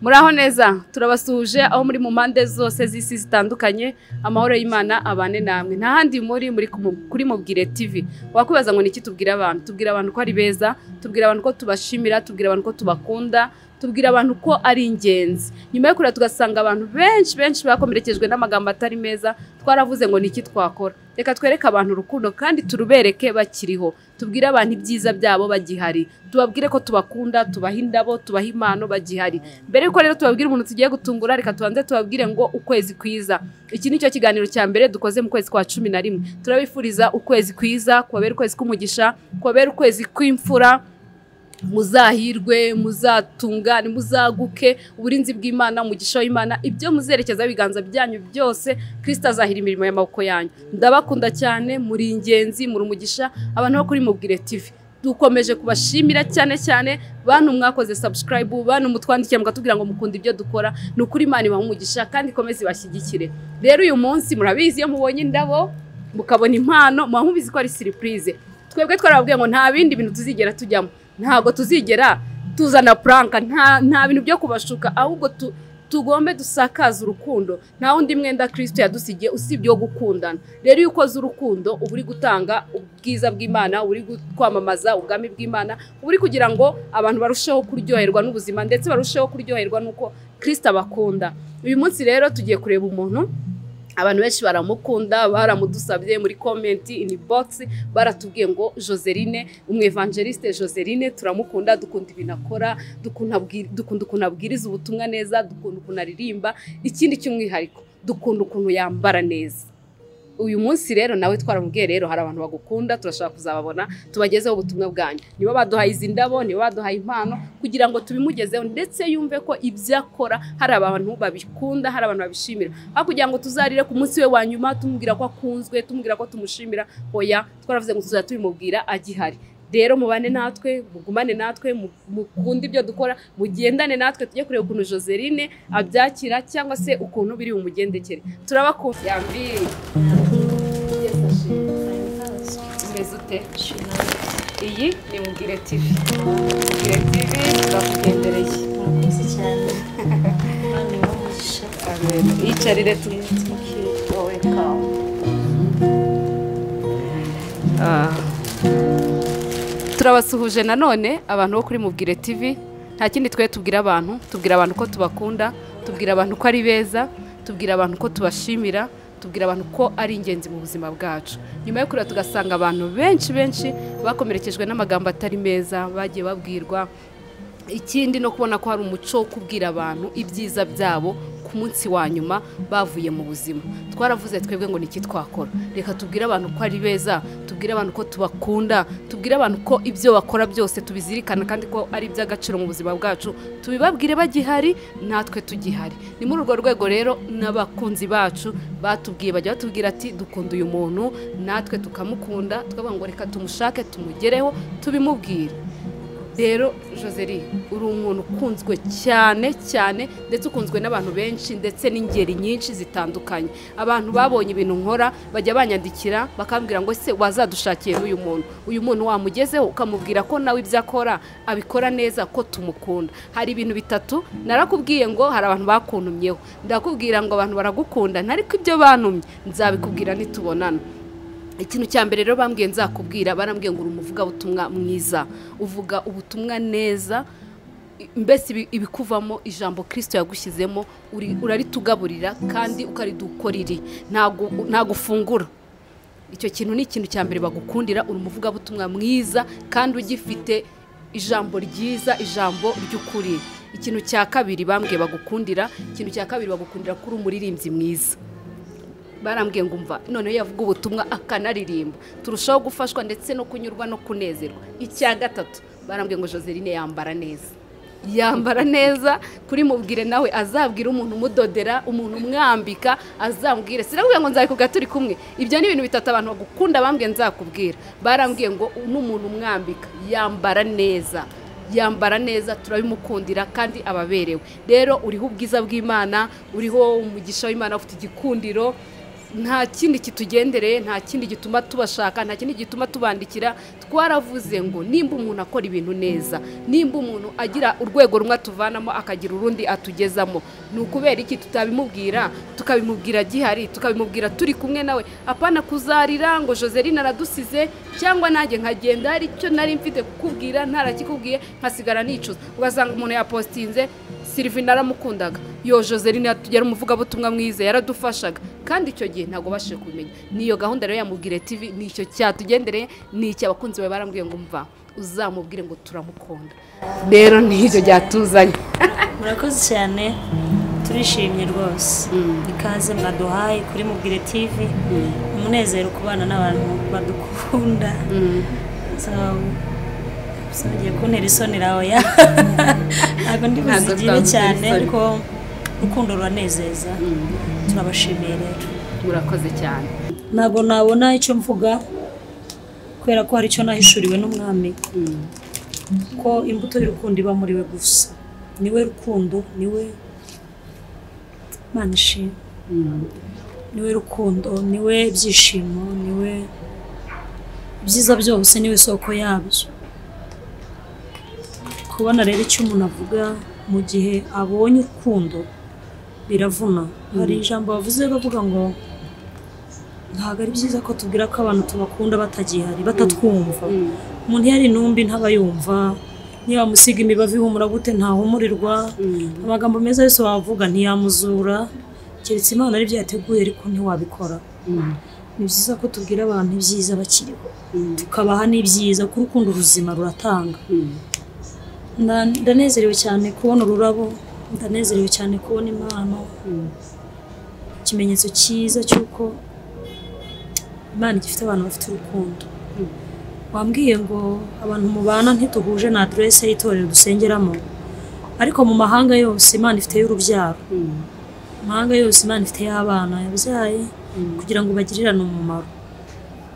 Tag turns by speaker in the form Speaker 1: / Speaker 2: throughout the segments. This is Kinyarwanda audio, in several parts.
Speaker 1: Muraho neza turabasuhuje aho muri mu mpande zose z'isi zitandukanye amahoro y'Imana abane namwe nta handi muri kuri Mubwire TV wakubaza ngo niki tubwira abantu ko ari beza tubwira abantu ko tubashimira tubwira abantu ko tubakunda tubwira abantu ko ari ingenzi nyuma yo kura tugasanga abantu benshi bakomerekejwe n'amagambo atari meza twaravuze ngo niki twakora reka twereka abantu urukundo kandi turubereke bakiriho tubwira abantu ibyiza byabo bagihari tubabwire ko tubakunda tubaha indabo tubaha impano bagihari mbere yuko rero tubabwira umuntu tugiye gutungura reka tubanze tubabwire ngo ukwezi kwiza iki nicyo kiganiro cya mbere dukoze mu kwezi kwa 11 turabifuriza ukwezi kwiza kubera ukwezi k'umugisha kubera ukwezi kw'imfura muzahirwe muzatungane muzaguke uburinzi bw'Imana umugisha w'Imana ibyo muzerekeza biganza byanyu byose Kristo azahira imirimo y'amaboko yanyu ndabakunda cyane muri ingenzi muri umugisha abantu bo kuri Mubwire TV dukomeje kubashimira cyane bantu mwakoze subscribe bantu mutwandikiye mugatubwira ngo mukunda ibyo dukora nukuri Imana ibaha umugisha kandi komeze bashyigikire rero uyu munsi murabizi iyo mubonye indabo mukabona impano mubizi ko ari surprise twebwe twarababwiye ngo nta bindi bintu tuzigera tujyamo ntago tuzigera tuzana pranka nta bintu byo kubashuka ahubwo tugombe dusakaza urukundo nta wundi mwenda Kristo yadusigiye usibye gukundana rero yuko z'urukundo uburi gutanga ubwiza bw'Imana uri kwamamaza ubwami bw'Imana uburi kugira ngo abantu barusheho kuryoherwa n'ubuzima ndetse barusheho kuryoherwa nuko Kristo abakunda uyu munsi rero tugiye kureba umuntu abantu benshi baramukunda baramudusabye muri comment inbox baratubwiye ngo Joseline umwevangeliste Joseline turamukunda dukunda ibinakora dukunda kunabwiriza ubutumwa neza dukunda kunaririmba ikindi cy'umwihariko dukunda ukuntu yambara neza uyu munsi rero nawe twaramubwiye rero hari abantu bagukunda turashaka kuzababona tubagezeho ubutumwa bwanyu nibo baduhaye izindabo nibo baduhaye impano kugira ngo tubimugezeho ndetse yumve ko ibyo akora hari abantu babikunda hari abantu babishimira aho kugira ngo tuzarire ku munsi we wa nyuma tumubwira ko akunzwe tumubwira ko tumushimira hoya twaravuze ngo tuzajya tubimubwira agihari rero mubane natwe mugumane natwe mukunde ibyo dukora mugendane natwe tujye kureba ukuntu Joseline abyakira cyangwa se ukuntu biri umugendekere turabakunda yambi Mbezute iyi ni Mubwire TV Mubwire TV turakugendereye
Speaker 2: murakoze cyane Imana ibamugisha
Speaker 1: yicarire turabasuhuje nanone abantu bo kuri Mubwire TV nta kindi twe tubwira abantu ko tubakunda tubwira abantu ko ari beza tubwira abantu ko tubashimira tubwira abantu ko ari ingenzi mu buzima bwacu nyuma yo kura tugasanga abantu benshi bakomerekejwe n'amagambo atari meza bagiye babwirwa ikindi no kubona ko hari umuco wo kubwira abantu ibyiza byabo ku munsi wa nyuma bavuye mu buzima twaravuze twebwe ngo niki twakora reka tubwire abantu ko ari beza tubwire abantu ko tubakunda tubwire abantu ko ibyo bakora byose tubizirikana kandi ko ari iby'agaciro mu buzima bwacu tubibabwire bagihari natwe tugihari ni muri urwo rwego rero n'abakunzi bacu batubwiye bajya batubwira ati dukunda uyu muntu natwe tukamukunda tukavuga ngo reka tumushake tumugereho tubimubwire rero Joseline uri umuntu ukunzwe cyane ndetse ukunzwe n'abantu benshi ndetse n'ingeri nyinshi zitandukanye abantu babonye ibintu nkora bajya banyandikira bakambwira ngo se wazadushakiye uyu muntu wamugezeho ukamubwira ko nawe ibyo akora abikora neza ko tumukunda hari ibintu bitatu narakubwiye ngo hari abantu bakuntumyeho ndakubwira ngo abantu baragukunda ntariko ibyo bantumye nzabikubwira nitubonana ikintu cya mbere rero bambwiye nzakubwira barambwiye ngo urumuvuga ubutumwa mwiza uvuga ubutumwa neza mbese ibikuvamo ijambo Kristo yagushyizemo uraritugaburira kandi ukaridukoriri ntago ufungura icyo kintu ni ikintu cya mbere bagukundira urumuvuga ubutumwa mwiza kandi ugifite ijambo ryiza ijambo ry'ukuri ikintu cya kabiri bambwiye bagukundira kuri umuririmbyi mwiza barambwiye ngo umva none yavuga ubutumwa akanaririmba turushaho gufashwa ndetse no kunyurwa no kunezerwa icya gatatu barambwiye ngo Joseline yambara neza kuri Mubwire nawe azabwira umuntu umudodera umuntu umwambika azambwire sinabwiye ngo nzabikubwira turi kumwe ibyo ni ibintu bitatu abantu bagukunda bambwiye nzakubwira barambwiye ngo n'umuntu umwambika yambara neza turabimukundira kandi ababerewe rero uriho ubwiza bw'Imana uriho umugisha w'Imana ufite igikundiro nta kindi kitugendereye, nta kindi gituma tubashaka, nta kindi gituma tubandikira. Twaravuze ngo nimba umuntu akora ibintu neza, nimba umuntu agira urwego rumwe atuvanamo akagira urundi atugezamo, ni ukubera iki tutabimubwira, tukabimubwira gihari, tukabimubwira turi kumwe nawe, apana kuzarira ngo Joseline aradusize cyangwa nanjye nkagenda hari icyo nari mfite kukubwira ntarakikubwiye nkasigara nicuza. Ugasanga umuntu yapostinze Sylvie naramukundaga, yo Joseline yari umuvugabutumwa mwiza yaradufashaga, kandi icyo gihe ntago bashije kumenya. Niyo gahunda rero ya Mubwire TV, nicyo cyatugendereye, n'icyo abakunzi bawe barambwiye ngo mva uzamubwire ngo turamukunda. Rero nicyo byatuzanye.
Speaker 2: Murakoze cyane, turishimye rwose. Ikaze mwaduhaye kuri Mubwire TV, umunezero kubana n'abantu badukunda. Sagiye kuntera isoni rawe ya ntabwo ndi buzigire cyane, ariko urukundo ruranezeza. Turabashimiye rero,
Speaker 1: murakoze cyane.
Speaker 2: ntabwo nabona icyo mvuga kubera ko hari icyo nahishuriwe n'umwami, ko imbuto y'urukundo iba muri we gusa. Niwe rukundo, niwe Mana ishimwe, niwe rukundo, niwe byishimo, niwe byiza byose, niwe soko yabyo. Kubona rero icyo umuntu avuga mu gihe abonye urukundo biravuna. Hari ijambo bavuze bavuga ngo ntabwo ari byiza ko tubwira ko abantu tubakunda batagihari, batatwumva. Umuntu yari intumbi ntaba yumva, niba musiga imibavu ihumura gute ntahumurirwa. Amagambo meza yose wavuga ntiyamuzura, keretse Imana ari byateguye, ariko ntiwabikora. Ni byiza ko tubwira abantu ibyiza bakiriho, tukabaha n'ibyiza, ko urukundo ruzima ruratanga. Ndanezerewe cyane kubona ururabo, ndanezerewe cyane kubona impano, ikimenyetso cyiza cy'uko Imana igifite abantu bafite urukundo. Wambwiye ngo abantu mubana ntituhuje na adresse y'itorero dusengeramo, ariko mu mahanga yose Imana ifite y'urubyaro. Mu mahanga yose Imana ifite y'abana yabyaye kugira ngo bagirirane umumaro.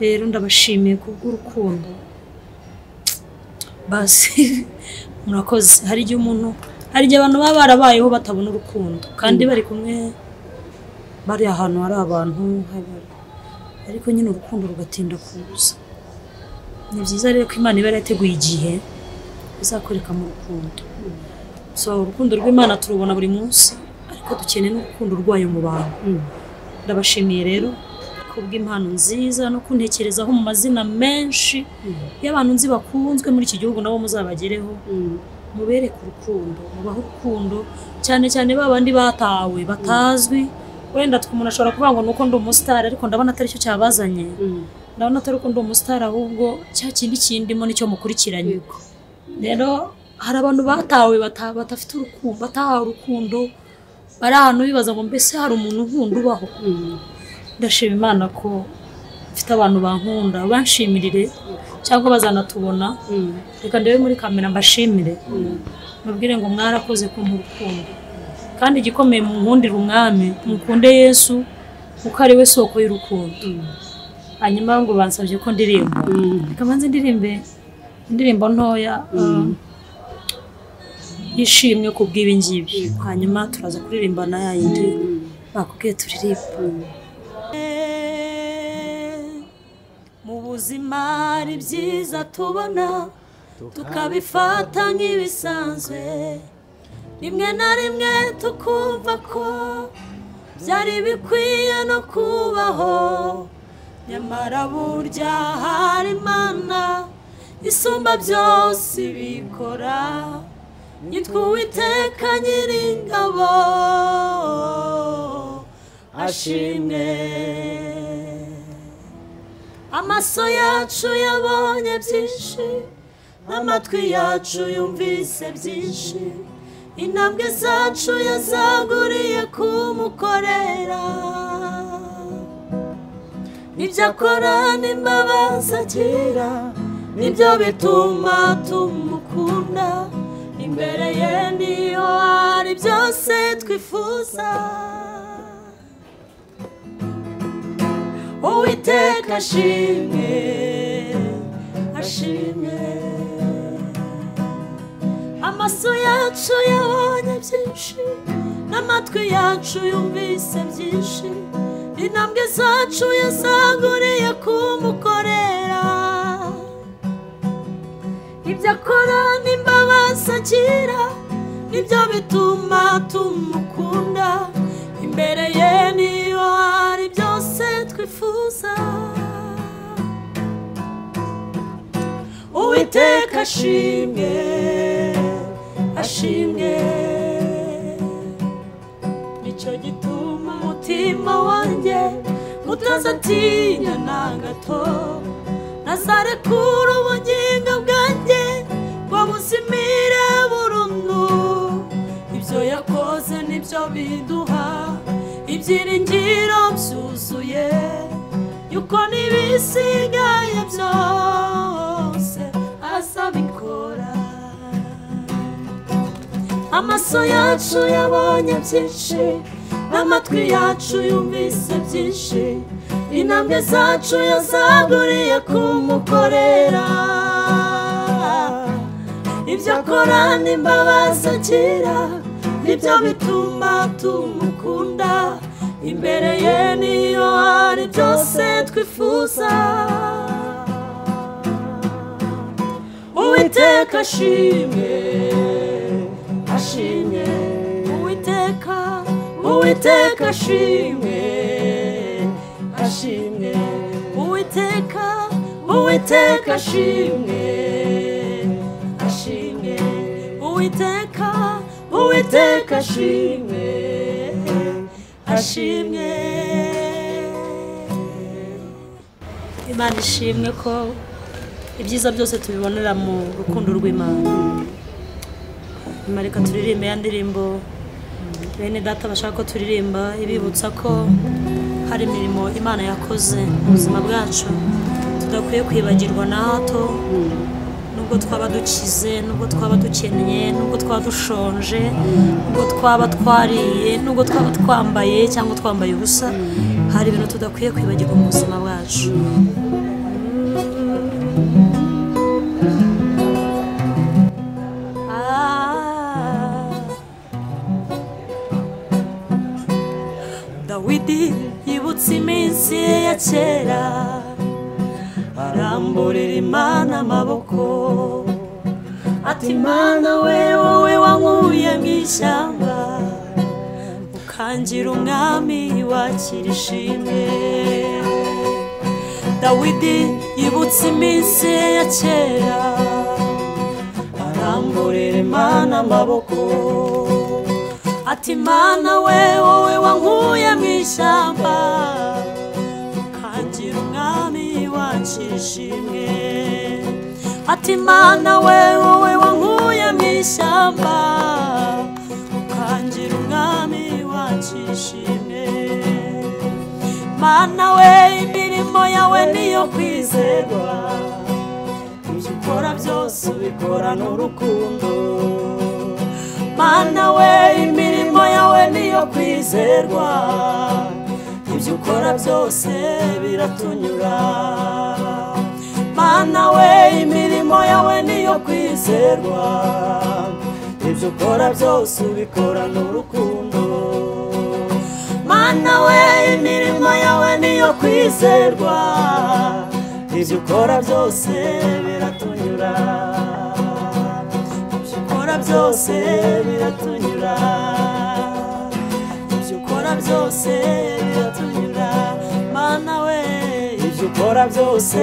Speaker 2: Rero ndabashimiye kubw'urukundo. Basi murakoze. Hari igihe abantu baba barabayeho batabona urukundo, kandi bari kumwe, bari ahantu hari abantu, ariko nyine urukundo rugatinda kuza. Ni byiza rero ko Imana iba yarateguye igihe izakwereka mu rukundo. Urukundo rw'Imana turubona buri munsi, ariko dukeneye n'urukundo rwayo mu bantu. Ndabashimiye rero kubw'impano nziza no kuntekerezaho mu mazina menshi y'abantu nzi bakunzwe muri iki gihugu, nabo muzabagereho. Mubereke urukundo, mubaho urukundo, cyane cyane babandi batawe batazwi. Wenda umuntu ashobora kuvuga ngo nuko ndi umustar, ariko ndabona atari cyo cyabazanye. Ndabona atari uko ndi umustar, ahubwo cya kindi kindimo nicyo mukurikiranye. Rero hari abantu batawe batafite urukundo, batahawe urukundo, bari ahantu bibaza ngo mbese hari umuntu nkunda ubaho. Ndashima Imana ko mfite abantu bankunda, banshimirire cyangwa bazanatubona. Reka ndebe muri kamera mbashimire, mbabwire ngo mwarakoze ku urukundo. Kandi igikomeye mu nkundira umwami, mukunde Yesu kuko ari we soko y'urukundo. Hanyuma ngo bansabye ko ndirimba, reka manze ndirimbe indirimbo ntoya yishimye kubw'ibi ngibi, hanyuma turaza kuririmba na yindi bakubwiye turirimba. Mu buzima ari byiza tubona tukabifata nk'ibisanzwe, rimwe na rimwe tukumva ko byari bikwiye no kubaho, nyamara burya hari Imana isumba byose ibikora, yitwa Uwiteka Nyiringabo ashimwe. Amaso yacu yabonye byinshi, amatwi yacu yumvise byinshi, intambwe zacu yazaguriye kumukorera. Nibyo akora n'imbabazi agira, nibyo bituma tumukunda. Imbere ye niho hari byose twifuza. Uwiteka ashimwe, ashimwe. Amaso yacu yabonye byinshi, n'amatwi yacu yumvise byinshi, intambwe zacu yazaguriye kumukorera ibyo akora n'imbabazi agira nibyo bituma tumukunda imbere ye niyo hari byose twifuza Uwiteka ashimwe ashimwe nicyo gituma umutima wanjye utazatinya na gato nazarekura ubugingo bwanjye ngo buzimire burundu ibyo yakoze nibyo biduha ibyiringiro byuzuye yuko n'ibisigaye byose azabikora amaso yacu yabonye byinshi n'amatwi yacu yumvise byinshi intambwe zacu yazaguriye kumukorera ibyo akora n'imbabazi agira nibyo bituma tumukunda imbere ye niyo hari byose twifuza Uwiteka ashimwe ashimwe Uwiteka ashimwe ashimwe Uwiteka ashimwe ashimwe Uwiteka ashimwe ashimwe Imana ishimwe ko ibyiza byose tubibonera mu rukundo rw'Imana Mareka turirimbe ya ndirimbo bene data bashaka ko turirimba ibibutsa ko hari imirimo Imana yakoze mu buzima bwacu tudakwiye kwibagirwa na hato nubwo twaba dukize nubwo twaba dukennye nubwo twaba dushonje nubwo twaba twariye nubwo twaba twambaye cyangwa twambaye ubusa hari ibintu tudakwiye kwibagirwa mu buzima bwacu Dawidi yibutse iminsi ya kera aramburira Imana amaboko ati Mana we wowe wankuye mu ishyamba ukangira umwami wakira ishimwe Dawidi yibutse iminsi ya kera aramburira Imana amaboko ati Mana we wowe wankuye mu ishyamba ukangira umwami wakira ishimwe ati Mana we wowe wankuye mu ishyamba ukangira umwami wakira ishimwe Mana we imirimo yawe niyo kwizerwa ibyo ukora byose ubikorana urukundo Mana we imirimo yawe niyo kwizerwa ibyo ukora byose biratunyura Mana we imirimo yawe niyo kwizerwa ibyo ukora byose ubikorana urukundo Mana we imirimo yawe niyo kwizerwa ibyo ukora byose biratunyura byose biratunyura ibyo ukora byose biratunyura Mana we ibyo ukora byose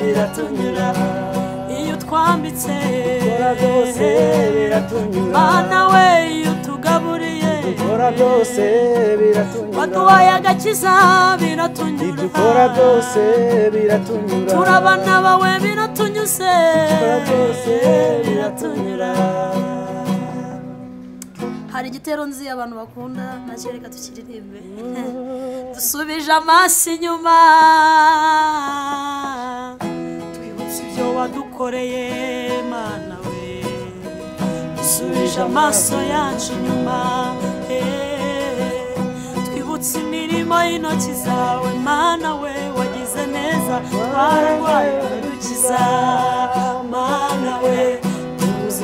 Speaker 2: biratunyura iyo twambitse ukora byose biratunyura Mana we iyo tugaburiye ukora byose biratunyura waduhaye agakiza biratunyura ibyo ukora byose biratunyura turabana bawe biratunyuze ukora byose biratunyura hari igitero nzi abantu bakunda nacyo reka tukiririmbe dusubije amaso inyuma twibutse ibyo wadukoreye Mana we dusubije amaso yacu inyuma twibutse imirimo y'intoki zawe Mana we wagize neza twararwaye dukiza Mana we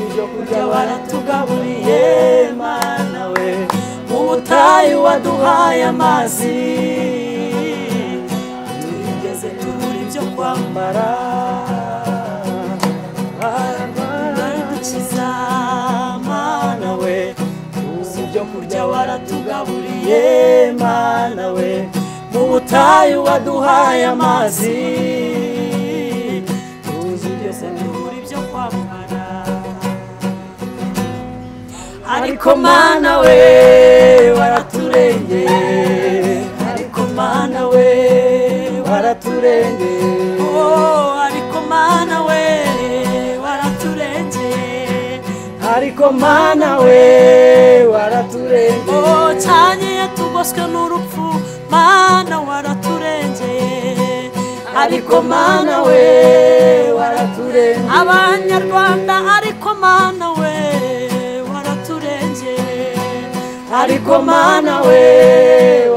Speaker 2: ibyo kurya waratugaburiye Mana we mu butayu waduhaye amazi
Speaker 3: kwambara baradukiza mana we tuzi ibyo kurya waratugaburiye mana we mu butayu waduhaye amazi tuzi byose ntibura ibyo kwambara ariko mana we waraturengeye ariko mana we waraturengeye ariko mana we waraturengeye ariko mana we waraturengeye cyane yatugoswe n'urupfu mana waraturengeye ariko mana we waraturengeye abanyarwanda ariko mana we waraturengeye ariko mana we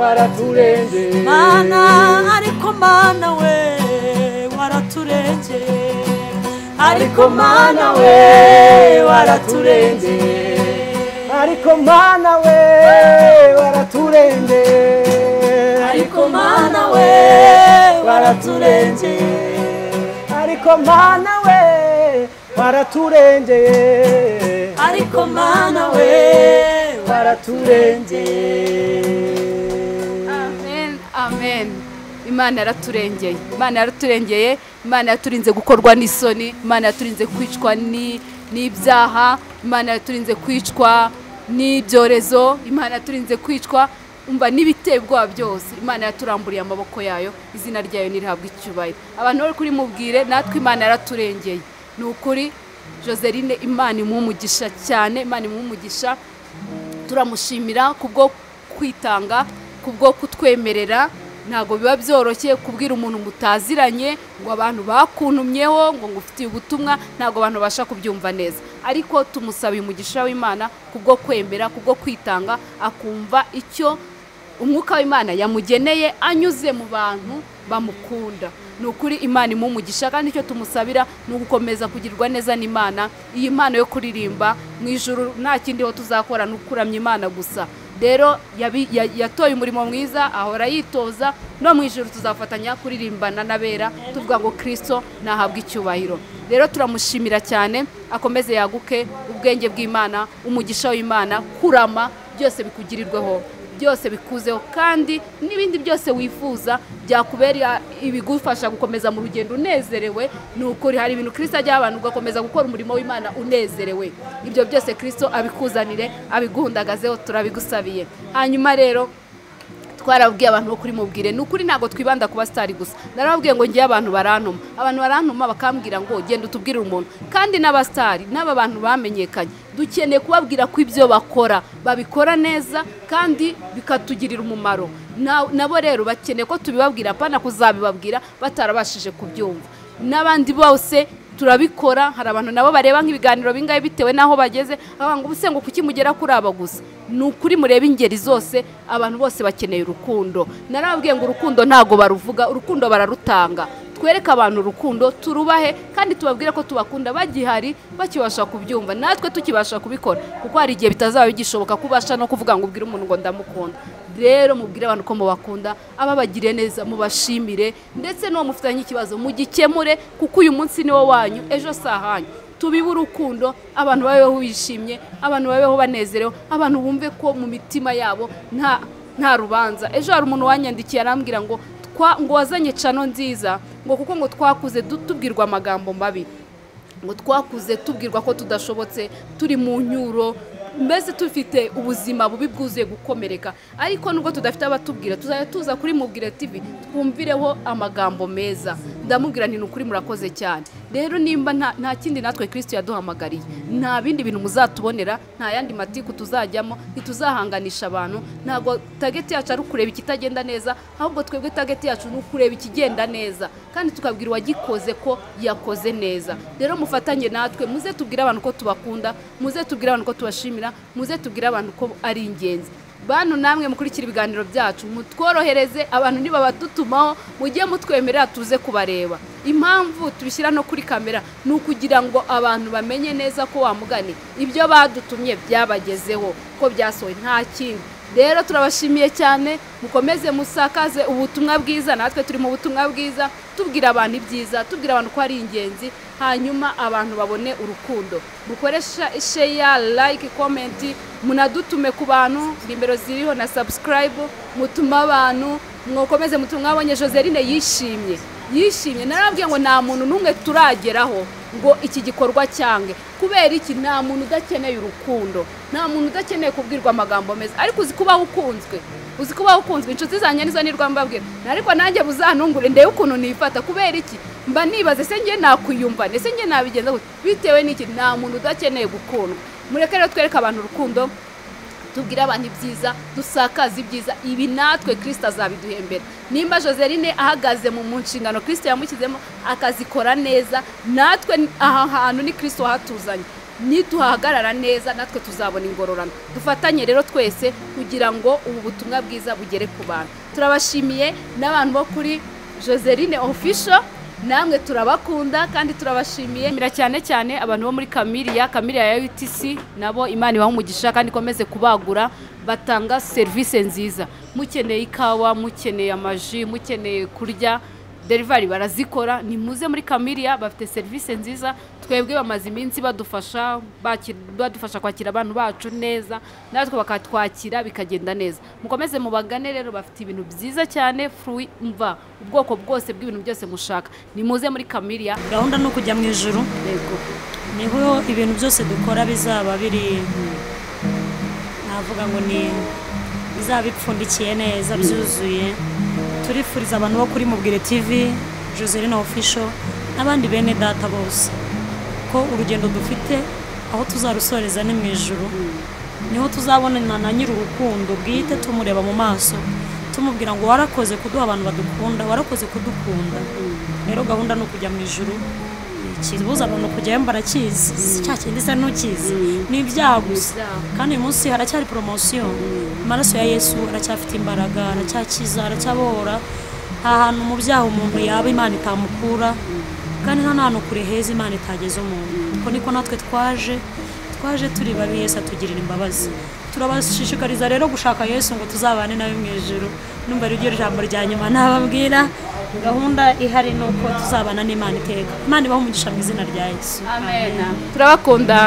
Speaker 3: waraturengeye mana ariko mana we waraturengeye ariko mana we waraturengeye ariko mana we waraturengeye ariko mana we waraturengeye ariko mana we waraturengeye ariko mana we waraturengeye.
Speaker 1: Amen, amen. Imana yaraturengeye, Imana yaraturengeye, Imana yaturinze gukorwa n'isoni, Imana yaturinze kwicwa n'ibyaha, Imana yaturinze kwicwa n'ibyorezo, Imana yaturinze kwicwa umva n'ibitebwa byose. Imana yaturamburiye amaboko yayo, izina ryayo nirihabwa icyubahiro. Abantu bari kuri mubwire natwe Imana yaraturengeye. Ni ukuri Joseline, Imana imumugisha cyane, Imana imumugisha. Turamushimira kubwo kwitanga, kubwo kutwemerera. Ntago biba byoroshye kubwira umuntu mutaziranye ngo abantu bakuntumyeho ngo ngufitiye ubutumwa, ntago abantu basha kubyumva neza, ariko tumusaba umugisha w'Imana kubwo kwemera, kubwo kwitanga, akumva icyo umwuka w'Imana yamugeneye anyuze mu bantu bamukunda. Ni ukuri Imana imumugisha, kandi icyo tumusabira ni ugukomeza kugirwa neza n'Imana. Iyi mpano yo kuririmba mu ijuru nta kindi ho tuzakora ni ukuramya Imana gusa. Rero yatoye umurimo mwiza, ahora yitoza, no mu ijuru tuzafatanya kuririmbana n'abera tuvuga ngo Kristo nahabwa icyubahiro. Rero turamushimira cyane, akomeze yaguke ubwenge bw'Imana, umugisha w'Imana, kurama byose bikugirirweho, byose bikuzeho, kandi n'ibindi byose wifuza byakubera ibigufasha gukomeza mu rugendo unezerewe. Ni ukuri hari ibintu Kristo ajya abantu ugakomeza gukora umurimo w'Imana unezerewe. Ibyo byose Kristo abikuzanire, abiguhundagazeho, turabigusabiye. Hanyuma rero twarabwiye abantu bo kuri mubwire, ni ukuri ntago twibanda ku basitari gusa. Narababwiye ngo ngiye abantu barantuma bakambwira ngo genda utubwire umuntu, kandi n'abasitari n'aba bantu bamenyekanye dukeneye kubabwira ko ibyo bakora babikora neza kandi bikatugirira umumaro. Nabo rero bakeneye ko tubibabwira, apana kuzabibabwira batarabashije kubyumva. N'abandi bose turabikora. Hari abantu nabo bareba nk'ibiganiro bingaye bitewe naho bageze, ngo ubuse ngo kuki mugera kuri aba gusa. Ni ukuri mureba ingeri zose, abantu bose bakeneye urukundo. Narababwiye ngo urukundo ntago baruvuga, urukundo bararutanga. Twereka abantu urukundo, turubahe, kandi tubabwire ko tubakunda bagihari bakibasha kubyumva, natwe tukibasha kubikora, kuko hari igihe bitazaba bigishoboka kubasha no kuvuga ngo ubwire umuntu ngo ndamukunda. Rero mubwire abantu ko mubakunda, ababagire neza mubashimire, ndetse no mufitanye ikibazo mugikemure, kuko uyu munsi ni wo wanyu, ejo sahanyu. Tubibe urukundo, abantu babeho bishimye, abantu babeho banezerewe, abantu bumve ko mu mitima yabo nta rubanza. Ejo hari umuntu wanyandikiye arambwira ngo wazanye cano nziza, ngo kuko ngo twakuze tubwirwa amagambo mabi, ngo twakuze tubwirwa ko tudashobotse, turi mu nyuro, mbese tufite ubuzima bubi bwuzuye gukomereka. Ariko nubwo tudafite abatubwira, tuzajya tuza kuri Mubwire TV twumvireho amagambo meza. Ndamubwira nti nukuri murakoze cyane. Rero nimba nta kindi natwe Kristo yaduhamagariye, nta bindi bintu muzatubonera, nta yandi matiku tuzajyamo, ntituzahanganisha abantu. Ntago target yacu ari kureba ikitagenda neza, ahubwo twebwe target yacu ni kureba ikigenda neza, kandi tukabwira wagikoze ko yakoze neza. Rero mufatanye natwe, muze tubwire abantu ko tubakunda, muze tubwire abantu ko tubashimira, muze tubwire abantu ko ari ingenzi. Bantu namwe mukurikira ibiganiro byacu, mutworohereze, abantu niba batutumaho mugiye mutwemerera tuze kubareba. Impamvu tubishyira no kuri kamera ni ukugira ngo abantu bamenye neza ko wamugane ibyo badutumye byabagezeho, ko byasohoye, nta kindi. rero turabashimiye cyane mukomeze musakaze ubutumwa bwiza natwe turi mu butumwa bwiza tubwira abantu ibyiza tubwira abantu ko ari ingenzi hanyuma abantu babone urukundo mukoresha share like comment munadutume ku bantu nimero ziriho na subscribe mutuma abantu mwokomeze mutumwa abonye Joseline yishimye narabwiye ngo nta muntu numwe turageraho ngo iki gikorwa cyange kubera iki nta muntu udakeneye urukundo nta muntu udakeneye kubwirwa amagambo meza ariko uzi kubaho ukunzwe inshuti zanjye nizo nirwa mbabwira ariko nanjye buzanungure ndeye ukuntu nifata kubera iki mba nibaze se ngiye nakwiyumva nese ngiye nabigenza bitewe n'iki nta muntu udakeneye gukundwa mureke rero twereka abantu urukundo tubwira abantu ibyiza dusakaza ibyiza ibi natwe Kristo azabiduhembera nimba Joseline ahagaze mu nshingano Kristo yamushyizemo akazikora neza natwe aha hantu ni Kristo hatuzanye nituhagarara neza natwe tuzabona ingororano dufatanye rero twese kugira ngo ubu butumwa bwiza bugere ku bantu turabashimiye n'abantu bo kuri Joseline Official namwe turabakunda kandi turabashimiye mira cyane abantu bo muri Kamilia ya UTC nabo Imana ibaha umugisha kandi komeze kubagura batanga service nziza mukeneye ikawa mukeneye amaji mukeneye kurya delivery barazikora ni muze muri Kamilia bafite service nziza twebwe bamaze iminsi badufasha kwakira abantu bacu neza natwe bakatwakira bikagenda neza mukomeze mubagane rero bafite ibintu byiza cyane fruit mva ubwoko bwose bw'ibintu byose mushaka ni muze muri Kamilia
Speaker 2: gahunda no kujya mu ijuru
Speaker 1: yego
Speaker 2: niho ibintu byose dukora bizaba biri navuga ngo ni bizaba bipfundikiye neza byuzuye turifuriza abantu bo kuri Mubwire TV Joseline Official n'abandi bene data bose ko urugendo dufite aho tuzarusoreza ni mu ijuru niho tuzabonana na nyir'urukundo bwite tumureba mu maso tumubwira ngo warakoze kuduha abantu badukunda warakoze kudukunda rero gahunda no kujya mu ijuru kibuza abantu kujya barakizi cya kindi se nukizi ni ibyaha gusa kandi uyu munsi haracyari promotion amaraso ya Yesu aracyafite imbaraga aracyakiza aracyabora ahantu mu byaha umuntu yaba Imana itamukura kandi nta hantu kure heza Imana itageze umuntu uko niko natwe twaje turi babi Yesu atugirira imbabazi turabashishikariza rero gushaka Yesu ngo tuzabane nawe mu ijuru numva ryo jambo rya nyuma nababwira gahunda ihari nuko tuzabana n'Imana iteka Imana ibaho umugisha mu izina rya Yesu
Speaker 1: amen turabakunda